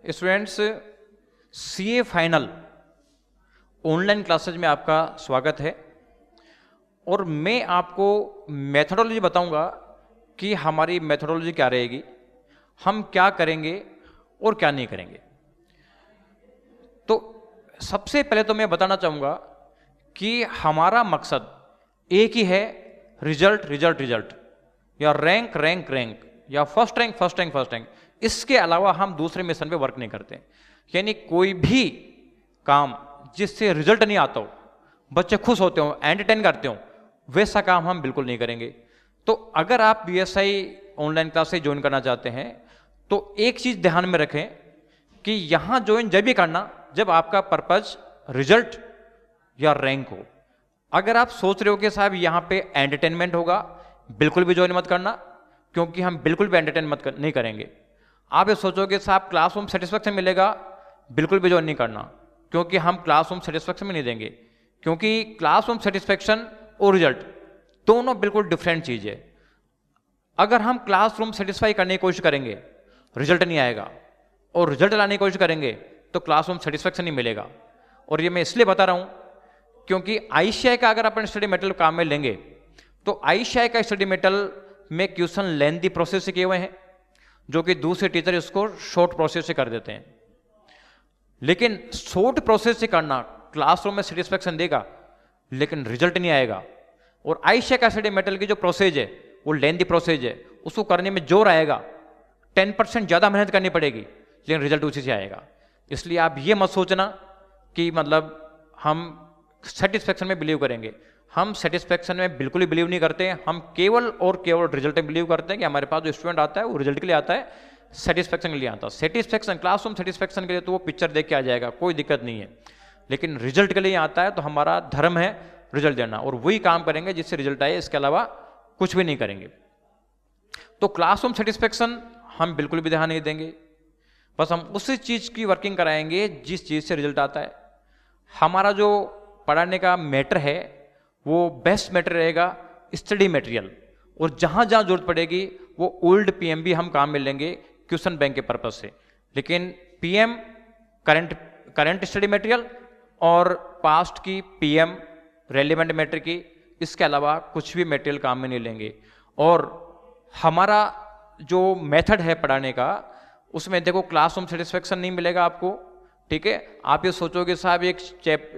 Students, CA final online classes में आपका स्वागत है और मैं आपको मेथोडोलॉजी बताऊंगा कि हमारी मेथोडोलॉजी क्या रहेगी, हम क्या करेंगे और क्या नहीं करेंगे। तो सबसे पहले तो मैं बताना चाहूँगा कि हमारा मकसद एक ही है, रिजल्ट रिजल्ट रिजल्ट, या रैंक रैंक रैंक, या first rank first rank first rank. इसके अलावा हम दूसरे मिशन पे वर्क नहीं करते। यानी कोई भी काम जिससे रिजल्ट नहीं आता हो, बच्चे खुश होते हो, एंटरटेन करते हो, वैसा काम हम बिल्कुल नहीं करेंगे। तो अगर आप बीएसआई ऑनलाइन क्लास से ज्वाइन करना चाहते हैं तो एक चीज ध्यान में रखें कि यहां ज्वाइन जब भी करना जब आपका पर्पज रिजल्ट या रैंक हो। अगर आप सोच रहे हो कि साहब यहां पे एंटरटेनमेंट होगा, बिल्कुल भी ज्वाइन मत करना, क्योंकि हम बिल्कुल भी एंटरटेन नहीं करेंगे। आप ये सोचोगे साहब क्लासरूम सेटिस्फेक्शन मिलेगा, बिल्कुल भी ज्वाइन नहीं करना, क्योंकि हम क्लासरूम सेटिस्फेक्शन में नहीं देंगे। क्योंकि क्लासरूम सेटिस्फेक्शन और रिजल्ट दोनों बिल्कुल डिफरेंट चीज है। अगर हम क्लासरूम सेटिस्फाई करने की कोशिश करेंगे, रिजल्ट नहीं आएगा, और रिजल्ट लाने की कोशिश करेंगे तो क्लासरूम सेटिस्फेक्शन नहीं मिलेगा। और ये मैं इसलिए बता रहा हूं क्योंकि आईसीआई का अगर अपन स्टडी मटेरियल काम में लेंगे तो आईसीआई का स्टडी मटेरियल में क्वेश्चन लेंथी प्रोसेस से किए हुए हैं, जो कि दूसरे टीचर इसको शॉर्ट प्रोसेस से कर देते हैं। लेकिन शॉर्ट प्रोसेस से करना क्लासरूम में सेटिस्फेक्शन देगा, लेकिन रिजल्ट नहीं आएगा। और आईसीआई का स्टडी मटेरियल की जो प्रोसेस है वो लेंथी प्रोसेस है, उसको करने में जोर आएगा, 10% ज्यादा मेहनत करनी पड़ेगी, लेकिन रिजल्ट उसी से आएगा। इसलिए आप ये मत सोचना कि मतलब हम सेटिस्फेक्शन में बिलीव करेंगे। हम सेटिस्फेक्शन में बिल्कुल ही बिलीव नहीं करते हैं। हम केवल और केवल रिजल्ट में बिलीव करते हैं कि हमारे पास जो स्टूडेंट आता है वो रिजल्ट के लिए आता है, सेटिस्फेक्शन के लिए आता है। सेटिस्फेक्शन क्लासरूम सेटिस्फेक्शन के लिए तो वो पिक्चर देख के आ जाएगा, कोई दिक्कत नहीं है। लेकिन रिजल्ट के लिए आता है तो हमारा धर्म है रिजल्ट देना, और वही काम करेंगे जिससे रिजल्ट आए, इसके अलावा कुछ भी नहीं करेंगे। तो क्लासरूम सेटिस्फेक्शन हम बिल्कुल भी ध्यान नहीं देंगे, बस हम उसी चीज की वर्किंग कराएंगे जिस चीज से रिजल्ट आता है। हमारा जो पढ़ाने का मैटर है वो बेस्ट मैटर रहेगा स्टडी मटेरियल, और जहां जहां जरूरत पड़ेगी वो ओल्ड पीएम भी हम काम में लेंगे क्वेश्चन बैंक के पर्पज से। लेकिन पीएम करंट स्टडी मटेरियल और पास्ट की पीएम रेलिवेंट मैटर की, इसके अलावा कुछ भी मटेरियल काम में नहीं लेंगे। और हमारा जो मेथड है पढ़ाने का, उसमें देखो क्लासरूम सेटिस्फेक्शन नहीं मिलेगा आपको, ठीक है। आप ये सोचोगे साहब एक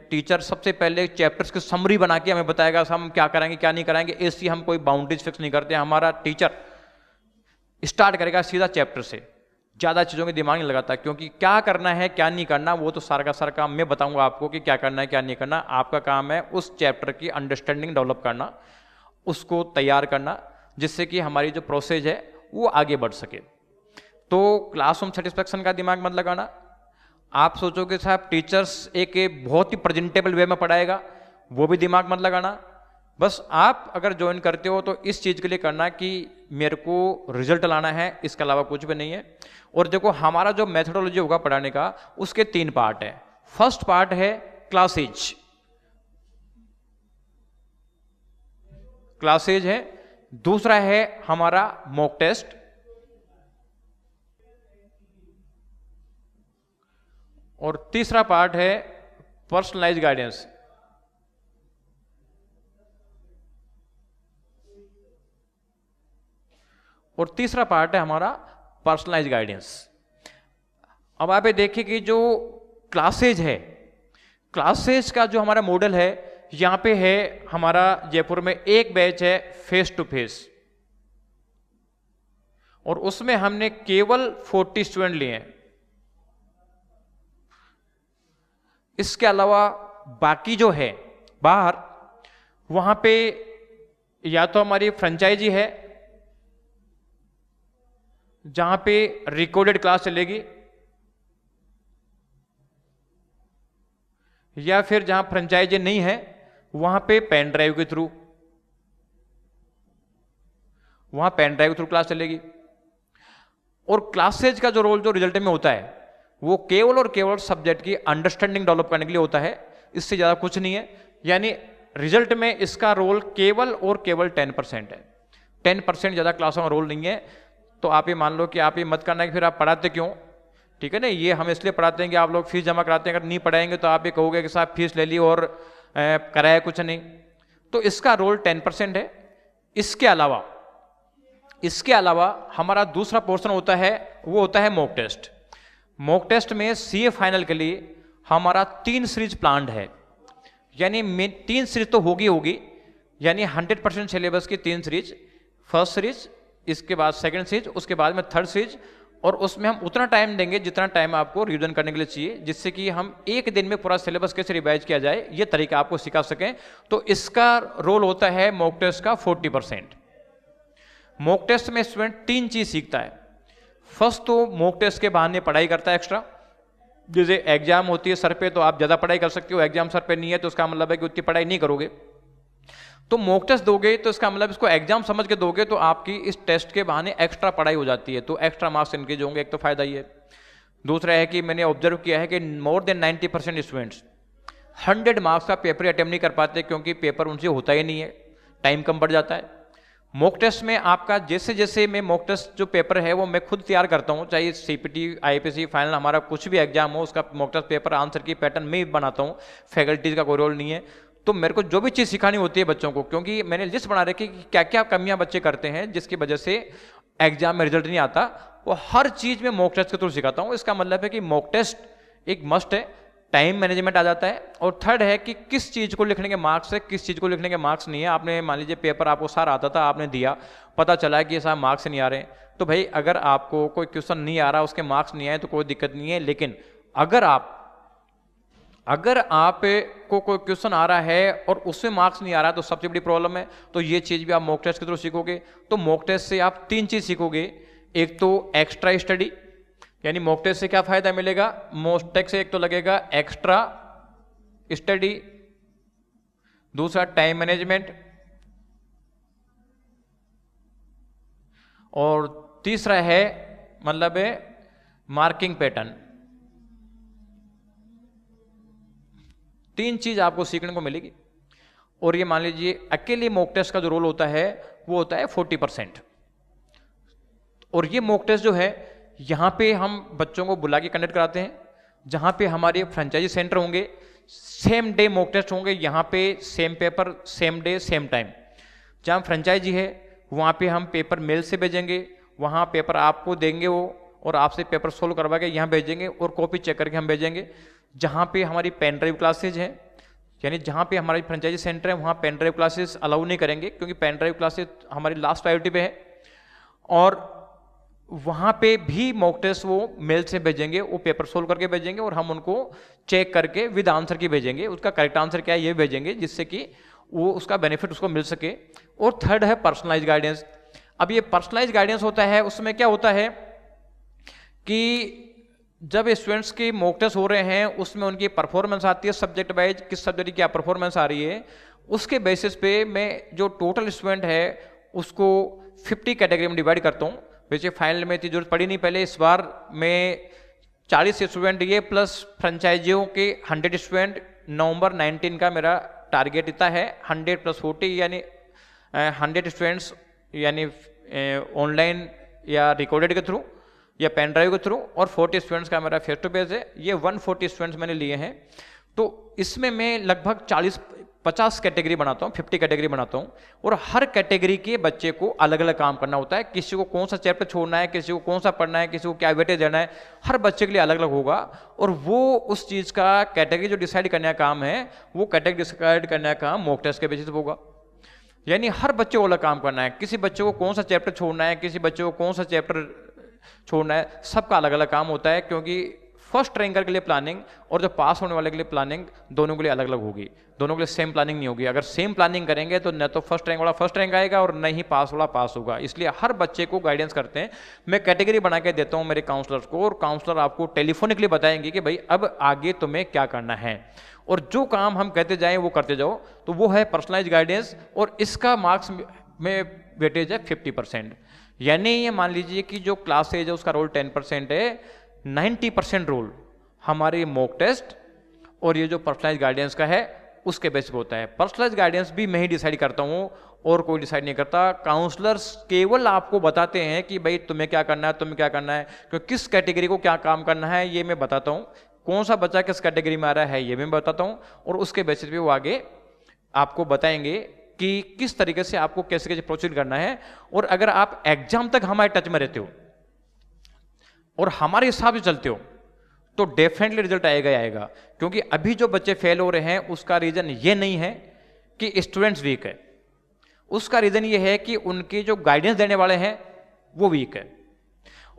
टीचर सबसे पहले चैप्टर्स की समरी बना के हमें बताएगा हम क्या कराएंगे क्या नहीं कराएंगे, ऐसी हम कोई बाउंड्रीज फिक्स नहीं करते। हमारा टीचर स्टार्ट करेगा सीधा चैप्टर से, ज्यादा चीजों में दिमाग नहीं लगाता, क्योंकि क्या करना है क्या नहीं करना वो तो सारा का सारा काम मैं बताऊंगा आपको कि क्या करना है क्या नहीं करना। आपका काम है उस चैप्टर की अंडरस्टैंडिंग डेवलप करना, उसको तैयार करना, जिससे कि हमारी जो प्रोसेस है वो आगे बढ़ सके। तो क्लासरूम सेटिस्फेक्शन का दिमाग मत लगाना। आप सोचोगे साहब टीचर्स एक बहुत ही प्रेजेंटेबल वे में पढ़ाएगा, वो भी दिमाग मत लगाना। बस आप अगर ज्वाइन करते हो तो इस चीज के लिए करना कि मेरे को रिजल्ट लाना है, इसके अलावा कुछ भी नहीं है। और देखो हमारा जो मेथोडोलॉजी होगा पढ़ाने का, उसके 3 पार्ट है। फर्स्ट पार्ट है क्लासेज है, दूसरा है हमारा मॉक टेस्ट, और तीसरा पार्ट है पर्सनलाइज गाइडेंस। और तीसरा पार्ट है हमारा पर्सनलाइज गाइडेंस। अब आप ये देखिए कि जो क्लासेज है, क्लासेज का जो हमारा मॉडल है, यहां पे है हमारा जयपुर में एक बैच है फेस टू फेस, और उसमें हमने केवल 40 स्टूडेंट लिए हैं। इसके अलावा बाकी जो है बाहर, वहां पे या तो हमारी फ्रेंचाइजी है जहां पे रिकॉर्डेड क्लास चलेगी, या फिर जहां फ्रेंचाइजी नहीं है वहां पे पेन ड्राइव के थ्रू क्लास चलेगी। और क्लासेज का जो रोल जो रिजल्ट में होता है वो केवल और केवल सब्जेक्ट की अंडरस्टैंडिंग डेवलप करने के लिए होता है, इससे ज्यादा कुछ नहीं है। यानी रिजल्ट में इसका रोल केवल और केवल 10% है, 10% ज्यादा क्लासों का रोल नहीं है। तो आप ये मान लो कि आप ये मत करना कि फिर आप पढ़ाते क्यों, ठीक है ना। ये हम इसलिए पढ़ाते हैं कि आप लोग फीस जमा कराते हैं, अगर नहीं पढ़ाएंगे तो आप ये कहोगे कि साहब फीस ले ली और कराया कुछ नहीं। तो इसका रोल 10% है। इसके अलावा हमारा दूसरा पोर्शन होता है, वो होता है मॉक टेस्ट। मॉक टेस्ट में सीए फाइनल के लिए हमारा 3 सीरीज प्लान्ड है, यानी 3 सीरीज तो होगी, यानी 100% सिलेबस की 3 सीरीज, फर्स्ट सीरीज, इसके बाद सेकंड सीरीज, उसके बाद में थर्ड सीरीज। और उसमें हम उतना टाइम देंगे जितना टाइम आपको रिवीजन करने के लिए चाहिए, जिससे कि हम एक दिन में पूरा सिलेबस कैसे रिवाइज किया जाए ये तरीका आपको सिखा सकें। तो इसका रोल होता है मॉक टेस्ट का 40%। मॉक टेस्ट में स्टूडेंट 3 चीज सीखता है। फर्स्ट तो मॉक टेस्ट के बहाने पढ़ाई करता है एक्स्ट्रा। जैसे एग्जाम होती है सर पे तो आप ज्यादा पढ़ाई कर सकते हो, एग्जाम सर पे नहीं है तो उसका मतलब है कि उतनी पढ़ाई नहीं करोगे। तो मॉक टेस्ट दोगे तो इसका मतलब इसको एग्जाम समझ के दोगे तो आपकी इस टेस्ट के बहाने एक्स्ट्रा पढ़ाई हो जाती है, तो एक्स्ट्रा मार्क्स इंक्रीज होंगे। एक तो फायदा ये है। दूसरा है कि मैंने ऑब्जर्व किया है कि मोर देन 90% स्टूडेंट्स 100 मार्क्स का पेपर अटेम्प्ट नहीं कर पाते, क्योंकि पेपर उनसे होता ही नहीं है, टाइम कम बढ़ जाता है। मॉक टेस्ट में आपका जैसे मैं मॉक टेस्ट जो पेपर है वो मैं खुद तैयार करता हूँ, चाहे सीपीटी, आईपीसी, फाइनल हमारा कुछ भी एग्जाम हो, उसका मॉक टेस्ट पेपर आंसर की पैटर्न मैं ही बनाता हूँ, फैकल्टीज का कोई रोल नहीं है। तो मेरे को जो भी चीज़ सिखानी होती है बच्चों को, क्योंकि मैंने लिस्ट बना रखी कि क्या क्या कमियां बच्चे करते हैं जिसकी वजह से एग्जाम में रिजल्ट नहीं आता, वो हर चीज़ में मॉक टेस्ट के थ्रू सिखाता हूँ। इसका मतलब है कि मॉक टेस्ट एक मस्ट है, टाइम मैनेजमेंट आ जाता है। और थर्ड है कि किस चीज़ को लिखने के मार्क्स है, किस चीज़ को लिखने के मार्क्स नहीं है। आपने मान लीजिए पेपर आपको सारा आता था, आपने दिया, पता चला कि ये सारा मार्क्स नहीं आ रहे, तो भाई अगर आपको कोई क्वेश्चन नहीं आ रहा, उसके मार्क्स नहीं आए तो कोई दिक्कत नहीं है। लेकिन अगर आप को कोई क्वेश्चन आ रहा है और उसमें मार्क्स नहीं आ रहा तो सबसे बड़ी प्रॉब्लम है। तो ये चीज़ भी आप मॉक टेस्ट के थ्रू सीखोगे। तो मॉक टेस्ट से आप 3 चीज़ सीखोगे। एक तो एक्स्ट्रा स्टडी, यानी मॉक टेस्ट से क्या फायदा मिलेगा, मॉक टेस्ट से एक तो लगेगा एक्स्ट्रा स्टडी, दूसरा टाइम मैनेजमेंट, और तीसरा है मतलब है मार्किंग पैटर्न। 3 चीज आपको सीखने को मिलेगी। और ये मान लीजिए अकेले मॉक टेस्ट का जो रोल होता है वो होता है 40%। और ये मॉक टेस्ट जो है यहाँ पे हम बच्चों को बुला के कंडक्ट कराते हैं, जहाँ पे हमारे फ्रेंचाइजी सेंटर होंगे, सेम डे मॉक टेस्ट होंगे, यहाँ पे same paper, same day, same time. जहाँ फ्रेंचाइजी है वहाँ पे हम पेपर मेल से भेजेंगे, वहाँ पेपर आपको देंगे वो, और आपसे पेपर सोल्व करवा के यहाँ भेजेंगे और कॉपी चेक करके हम भेजेंगे। जहाँ पे हमारी पेन ड्राइव क्लासेज हैं, यानी जहाँ पे हमारी फ्रेंचाइजी सेंटर है वहाँ पेन ड्राइव क्लासेस अलाउ नहीं करेंगे, क्योंकि पेन ड्राइव क्लासेस हमारी लास्ट प्रायोरिटी पे है। और वहाँ पे भी मॉक टेस्ट वो मेल से भेजेंगे, वो पेपर सोल्व करके भेजेंगे और हम उनको चेक करके विद आंसर की भेजेंगे, उसका करेक्ट आंसर क्या है ये भेजेंगे, जिससे कि वो उसका बेनिफिट उसको मिल सके। और थर्ड है पर्सनलाइज गाइडेंस। अब ये पर्सनलाइज गाइडेंस होता है, उसमें क्या होता है कि जब स्टूडेंट्स की मॉक टेस्ट हो रहे हैं उसमें उनकी परफॉर्मेंस आती है सब्जेक्ट वाइज, किस सब्जेक्ट की क्या परफॉर्मेंस आ रही है, उसके बेसिस पे मैं जो टोटल स्टूडेंट है उसको 50 कैटेगरी में डिवाइड करता हूँ। वैसे फाइनल में इतनी जरूरत पड़ी नहीं, पहले इस बार मैं 40 स्टूडेंट ये प्लस फ्रेंचाइजियों के 100 स्टूडेंट, नवंबर 19 का मेरा टारगेट इतना है। 100 + 40 यानी 100 स्टूडेंट्स, यानी ऑनलाइन या रिकॉर्डेड के थ्रू या पेन ड्राइव के थ्रू, और 40 स्टूडेंट्स का मेरा फेस टू फेस है। ये 140 स्टूडेंट्स मैंने लिए हैं। तो इसमें मैं लगभग 40-50 कैटेगरी बनाता हूँ, 50 कैटेगरी बनाता हूँ, और हर कैटेगरी के बच्चे को अलग अलग काम करना होता है। किसी को कौन सा चैप्टर छोड़ना है, किसी को कौन सा पढ़ना है, किसी को क्या वेटेज देना है, हर बच्चे के लिए अलग अलग होगा। और वो उस चीज़ का कैटेगरी जो डिसाइड करने का काम है, वो कैटेगरी डिसाइड करने का काम मॉक टेस्ट के बेसिस पर होगा। यानी हर बच्चे को अलग काम करना है, किसी बच्चे को कौन सा चैप्टर छोड़ना है, किसी बच्चे को कौन सा चैप्टर छोड़ना है, सबका अलग अलग काम होता है। क्योंकि फर्स्ट रैंकर के लिए प्लानिंग और जो पास होने वाले के लिए प्लानिंग दोनों के लिए अलग अलग होगी, दोनों के लिए सेम प्लानिंग नहीं होगी। अगर सेम प्लानिंग करेंगे तो न तो फर्स्ट रैंक वाला फर्स्ट रैंक आएगा और न ही पास वाला पास होगा। इसलिए हर बच्चे को गाइडेंस करते हैं, मैं कैटेगरी बना के देता हूँ मेरे काउंसलर्स को, और काउंसलर आपको टेलीफोनिकली बताएंगे कि भाई अब आगे तुम्हें क्या करना है, और जो काम हम कहते जाएं वो करते जाओ। तो वो है पर्सनलाइज गाइडेंस, और इसका मार्क्स में वेटेज है 50%। यानी ये मान लीजिए कि जो क्लास एज है उसका रोल 10% है, 90% रोल हमारे मॉक टेस्ट और ये जो पर्सनलाइज गाइडेंस का है उसके बेस पे होता है। पर्सनलाइज गाइडेंस भी मैं ही डिसाइड करता हूँ, और कोई डिसाइड नहीं करता। काउंसलर्स केवल आपको बताते हैं कि भाई तुम्हें क्या करना है, तुम्हें क्या करना है, क्योंकि किस कैटेगरी को क्या काम करना है ये मैं बताता हूँ, कौन सा बच्चा किस कैटेगरी में आ रहा है ये मैं बताता हूँ, और उसके बेसिस पे वो आगे आपको बताएंगे कि किस तरीके से आपको कैसे कैसे प्रोसीड करना है। और अगर आप एग्जाम तक हमारे टच में रहते हो और हमारे हिसाब से चलते हो तो डेफिनेटली रिजल्ट आएगा ही आएगा। क्योंकि अभी जो बच्चे फेल हो रहे हैं उसका रीजन ये नहीं है कि स्टूडेंट्स वीक है, उसका रीजन ये है कि उनके जो गाइडेंस देने वाले हैं वो वीक है।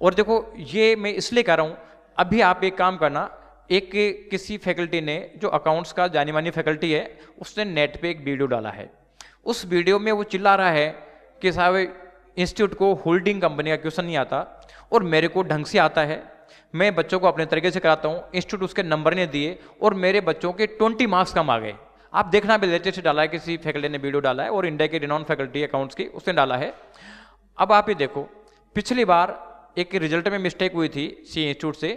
और देखो ये मैं इसलिए कह रहा हूं, अभी आप एक काम करना, एक किसी फैकल्टी ने जो अकाउंट्स का जानी मानी फैकल्टी है उसने नेट पे एक वीडियो डाला है। उस वीडियो में वो चिल्ला रहा है कि साहब इंस्टीट्यूट को होल्डिंग कंपनी का क्वेश्चन नहीं आता और मेरे को ढंग से आता है, मैं बच्चों को अपने तरीके से कराता हूँ, इंस्टीट्यूट उसके नंबर नहीं दिए और मेरे बच्चों के 20 मार्क्स कम आ गए। आप देखना भी लेटेस्ट डाला है, किसी फैकल्टी ने वीडियो डाला है और इंडिया की रिनॉन फैकल्टी अकाउंट्स की उसने डाला है। अब आप ये देखो, पिछली बार एक रिजल्ट में मिस्टेक हुई थी सी इंस्टीट्यूट से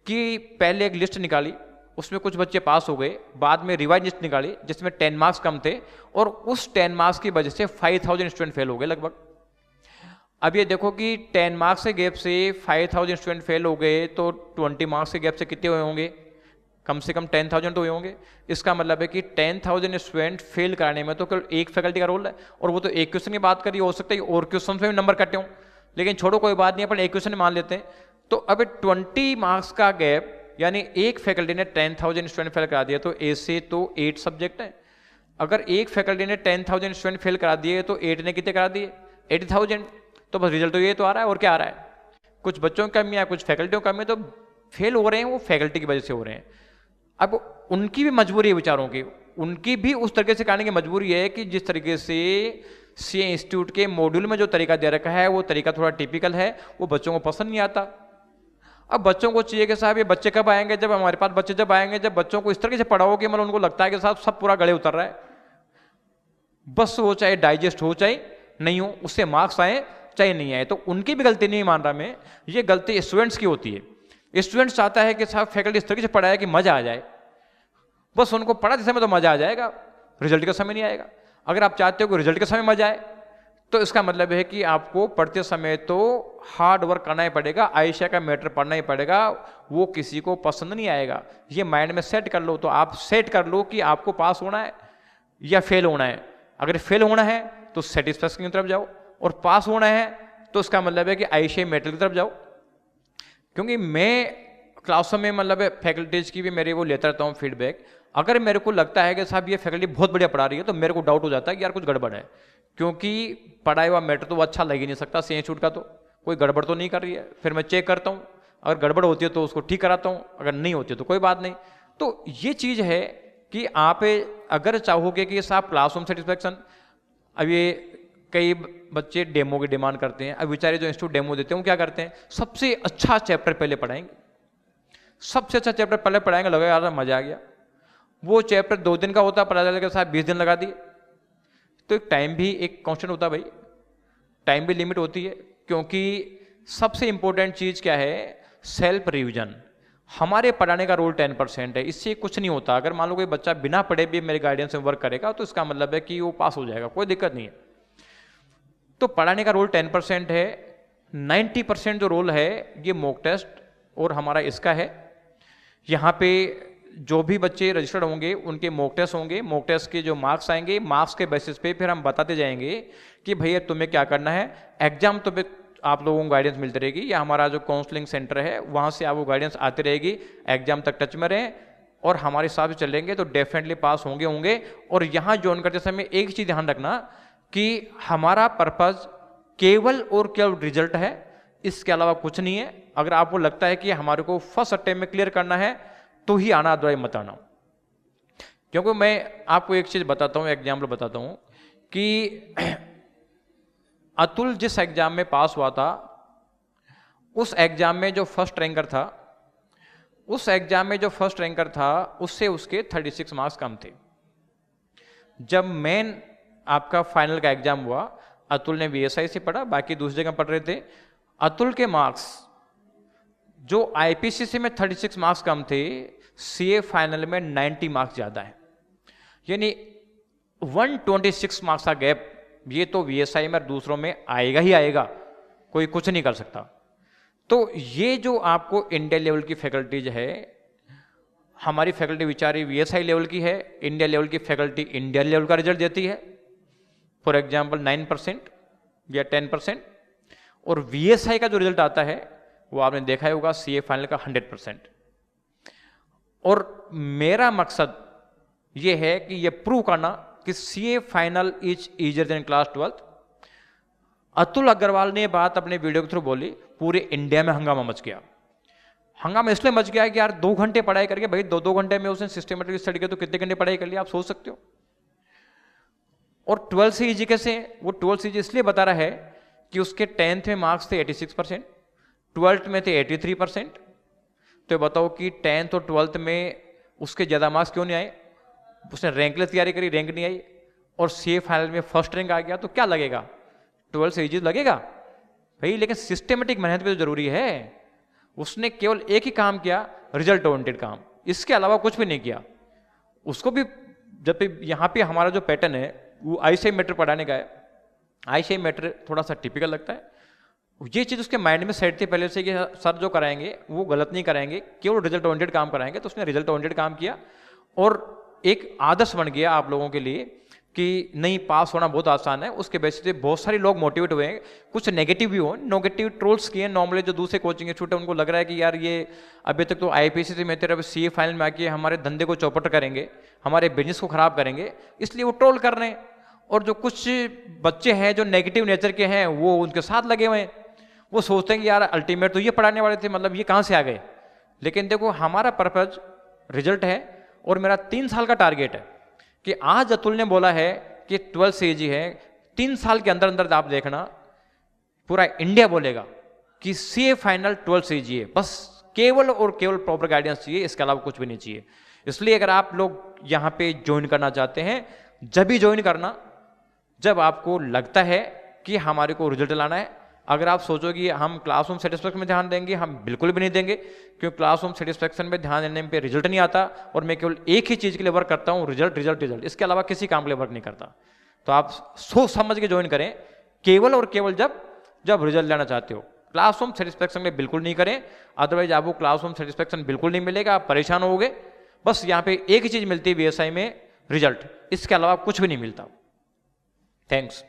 कि पहले एक लिस्ट निकाली, उसमें कुछ बच्चे पास हो गए, बाद में रिवाइज लिस्ट निकाली जिसमें 10 मार्क्स कम थे और उस 10 मार्क्स की वजह से 5000 स्टूडेंट फेल हो गए लगभग। अब ये देखो कि 10 मार्क्स के गैप से 5000 स्टूडेंट फेल हो गए तो 20 मार्क्स के गैप से कितने हुए होंगे, कम से कम 10,000 तो हुए होंगे। इसका मतलब है कि 10,000 स्टूडेंट फेल कराने में तो केवल एक फैकल्टी का रोल है, और वो तो एक क्वेश्चन की बात करिए, हो सकता है और क्वेश्चन में भी नंबर कटे हों, लेकिन छोड़ो कोई बात नहीं, अपन एक क्वेश्चन मान लेते हैं। तो अब 20 मार्क्स का गैप, यानी एक फैकल्टी ने 10,000 स्टूडेंट फेल करा दिया तो ऐसे तो 8 सब्जेक्ट हैं, अगर एक फैकल्टी ने 10,000 स्टूडेंट फेल करा दिए तो 8 ने कितने करा दिए, 80,000। तो बस रिजल्ट तो ये तो आ रहा है, और क्या आ रहा है, कुछ बच्चों की कमी है, कुछ फैकल्टियों की कमी है, तो फेल हो रहे हैं वो फैकल्टी की वजह से हो रहे हैं। अब उनकी भी मजबूरी है विचारों की, उनकी भी उस तरीके से करने की मजबूरी है कि जिस तरीके से सी इंस्टीट्यूट के मॉड्यूल में जो तरीका दे रखा है वो तरीका थोड़ा टिपिकल है, वो बच्चों को पसंद नहीं आता। अब बच्चों को चाहिए कि साहब ये बच्चे कब आएंगे, जब हमारे पास बच्चे जब आएंगे, जब बच्चों को इस तरीके से पढ़ाओ कि मतलब उनको लगता है कि साहब सब पूरा गले उतर रहा है, बस वो चाहे डाइजेस्ट हो चाहे नहीं हो, उससे मार्क्स आए चाहे नहीं आए। तो उनकी भी गलती नहीं मान रहा मैं, ये गलती स्टूडेंट्स की होती है। स्टूडेंट्स चाहता है कि साहब फैकल्टी इस तरीके से पढ़ाए कि मजा आ जाए, बस उनको पढ़ाते समय तो मजा आ जाएगा, रिजल्ट का समय नहीं आएगा। अगर आप चाहते हो कि रिजल्ट के समय मजा आए तो इसका मतलब है कि आपको पढ़ते समय तो हार्ड वर्क करना ही पड़ेगा, आयशा का मैटर पढ़ना ही पड़ेगा, वो किसी को पसंद नहीं आएगा। ये माइंड में सेट कर लो, तो आप सेट कर लो कि आपको पास होना है या फेल होना है। अगर फेल होना है तो सेटिस्फैक्शन की तरफ जाओ, और पास होना है तो इसका मतलब है कि आयशा मैटर की तरफ जाओ। क्योंकि मैं क्लासों में मतलब फैकल्टीज की भी मेरे वो लेता रहता हूँ फीडबैक। अगर मेरे को लगता है कि साहब ये फैकल्टी बहुत बढ़िया पढ़ा रही है तो मेरे को डाउट हो जाता है कि यार कुछ गड़बड़ है, क्योंकि पढ़ाई हुआ मैटर तो वो अच्छा लग ही नहीं सकता, सी इंस्टीट्यूट का तो कोई गड़बड़ तो नहीं कर रही है। फिर मैं चेक करता हूँ, अगर गड़बड़ होती है तो उसको ठीक कराता हूँ, अगर नहीं होती है तो कोई बात नहीं। तो ये चीज़ है कि आप अगर चाहोगे कि साहब क्लासरूम सेटिस्फैक्शन, अब ये कई बच्चे डेमो की डिमांड करते हैं। अब बेचारे जो इंस्टीट्यूट डेमो देते हैं वो क्या करते हैं, सबसे अच्छा चैप्टर पहले पढ़ाएंगे, सबसे अच्छा चैप्टर पहले पढ़ाएंगे, लगा यार मजा आ गया। वो चैप्टर 2 दिन का होता है, पढ़ा जाएगा साहब 20 दिन लगा दिए। तो एक टाइम भी एक कांस्टेंट होता है भाई, टाइम भी लिमिट होती है। क्योंकि सबसे इंपॉर्टेंट चीज क्या है, सेल्फ रिवीजन। हमारे पढ़ाने का रोल 10% है, इससे कुछ नहीं होता। अगर मान लो कोई बच्चा बिना पढ़े भी मेरे गाइडेंस में वर्क करेगा तो इसका मतलब है कि वो पास हो जाएगा, कोई दिक्कत नहीं है। तो पढ़ाने का रोल 10% है, 90% जो रोल है ये मॉक टेस्ट और हमारा इसका है। यहाँ पे जो भी बच्चे रजिस्टर्ड होंगे उनके मॉक टेस्ट होंगे, मॉक टेस्ट के जो मार्क्स आएंगे, मार्क्स के बेसिस पे फिर हम बताते जाएंगे कि भैया तुम्हें क्या करना है। एग्जाम तो आप लोगों को गाइडेंस मिलती रहेगी, या हमारा जो काउंसलिंग सेंटर है वहाँ से आपको गाइडेंस आती रहेगी। एग्जाम तक टच में रहें और हमारे साथ चलेंगे तो डेफिनेटली पास होंगे। और यहाँ ज्वाइन करते समय एक चीज़ ध्यान रखना कि हमारा पर्पज़ केवल और केवल रिजल्ट है, इसके अलावा कुछ नहीं है। अगर आपको लगता है कि हमारे को फर्स्ट अटेम्प्ट में क्लियर करना है तो ही आना, अदरवाइज मत आना। क्योंकि मैं आपको एक चीज़ बताता हूँ, एग्जाम्पल बताता हूँ कि अतुल जिस एग्जाम में पास हुआ था, उस एग्जाम में जो फर्स्ट रैंकर था, उससे उसके 36 मार्क्स कम थे। जब मेन आपका फाइनल का एग्जाम हुआ, अतुल ने VSI से पढ़ा, बाकी दूसरी जगह पढ़ रहे थे। अतुल के मार्क्स जो IPCC में 36 मार्क्स कम थे, CA फाइनल में 90 मार्क्स ज्यादा है। यानी 126 मार्क्स का गैप ये तो VSI में और दूसरों में आएगा ही आएगा, कोई कुछ नहीं कर सकता। तो ये जो आपको इंडिया लेवल की फैकल्टीज है, हमारी फैकल्टी बेचारी VSI लेवल की है, इंडिया लेवल की फैकल्टी इंडिया लेवल का रिजल्ट देती है, फॉर एग्जाम्पल 9% या 10%, और VSI का जो रिजल्ट आता है वो आपने देखा ही होगा CA फाइनल का 100%। और मेरा मकसद ये है कि ये प्रूव करना कि CA final is easier than class 12th। Atul Agarwal ने ये बात अपने वीडियो के थ्रू बोली, पूरे इंडिया में हंगामा मच गया। हंगामा इसलिए मच गया कि यार 2 घंटे पढ़ाई करके, भाई 2-2 घंटे में उसने सिस्टमेटिक स्टडी किया तो कितने घंटे पढ़ाई कर लिया आप सोच सकते हो। और 12 से ईजी कैसे है? वो 12 से ईजी इसलिए बता रहा है कि उसके 10th में मार्क्स थे 86%, 12th में थे 83%। तो बताओ कि 10th और 12th में उसके ज़्यादा मार्क्स क्यों नहीं आए? उसने रैंकलेस तैयारी करी, रैंक नहीं आई, और CA फाइनल में फर्स्ट रैंक आ गया। तो क्या लगेगा? 12 से ईजी लगेगा भाई, लेकिन सिस्टमेटिक मेहनत भी तो जरूरी है। उसने केवल एक ही काम किया, रिजल्ट ओरिएंटेड काम, इसके अलावा कुछ भी नहीं किया। उसको भी जब यहाँ पे हमारा जो पैटर्न है वो ICI मैटर पढ़ाने का है। ICI मैटर थोड़ा सा टिपिकल लगता है, ये चीज़ उसके माइंड में सेट थी पहले से कि सर जो कराएंगे वो गलत नहीं कराएंगे, केवल रिजल्ट ओरिएंटेड काम कराएंगे। तो उसने रिजल्ट ओरिएंटेड काम किया और एक आदर्श बन गया आप लोगों के लिए कि नहीं, पास होना बहुत आसान है। उसके बेसिस पे बहुत सारे लोग मोटिवेट हुए हैं, कुछ नेगेटिव भी हो, नेगेटिव ट्रोल्स किए। नॉर्मली जो दूसरे कोचिंग इंस्टीट्यूट है उनको लग रहा है कि यार ये अभी तक तो IPSC में तेरा CA फाइनल में आके हमारे धंधे को चौपट करेंगे, हमारे बिजनेस को खराब करेंगे, इसलिए वो ट्रोल कर रहे हैं। और जो कुछ बच्चे हैं जो नेगेटिव नेचर के हैं वो उनके साथ लगे हुए हैं, वो सोचते हैं कि यार अल्टीमेट तो ये पढ़ाने वाले थे, मतलब ये कहाँ से आ गए। लेकिन देखो हमारा पर्पज रिजल्ट है और मेरा 3 साल का टारगेट है कि आज अतुल ने बोला है कि 12 से ईजी है, 3 साल के अंदर अंदर आप देखना पूरा इंडिया बोलेगा कि CA फाइनल 12 से ईजी है। बस केवल और केवल प्रॉपर गाइडेंस चाहिए, इसके अलावा कुछ भी नहीं चाहिए। इसलिए अगर आप लोग यहाँ पे ज्वाइन करना चाहते हैं, जब भी ज्वाइन करना जब आपको लगता है कि हमारे को रिजल्ट लाना है। अगर आप सोचो कि हम क्लासरूम सेटिस्फेक्शन में ध्यान देंगे, हम बिल्कुल भी नहीं देंगे, क्योंकि क्लासरूम सेटिस्फेक्शन में ध्यान देने पे रिजल्ट नहीं आता। और मैं केवल एक ही चीज़ के लिए वर्क करता हूँ, रिजल्ट रिजल्ट रिजल्ट, इसके अलावा किसी काम के लिए वर्क नहीं करता। तो आप सोच समझ के ज्वाइन करें, केवल और केवल जब रिजल्ट लेना चाहते हो। क्लासरूम सेटिस्फेक्शन में बिल्कुल नहीं करें, अदरवाइज आपको क्लासरूम सेटिस्फेक्शन बिल्कुल नहीं मिलेगा, आप परेशान होगे। बस यहाँ पे एक ही चीज़ मिलती है VSI में, रिजल्ट, इसके अलावा कुछ भी नहीं मिलता। थैंक्स।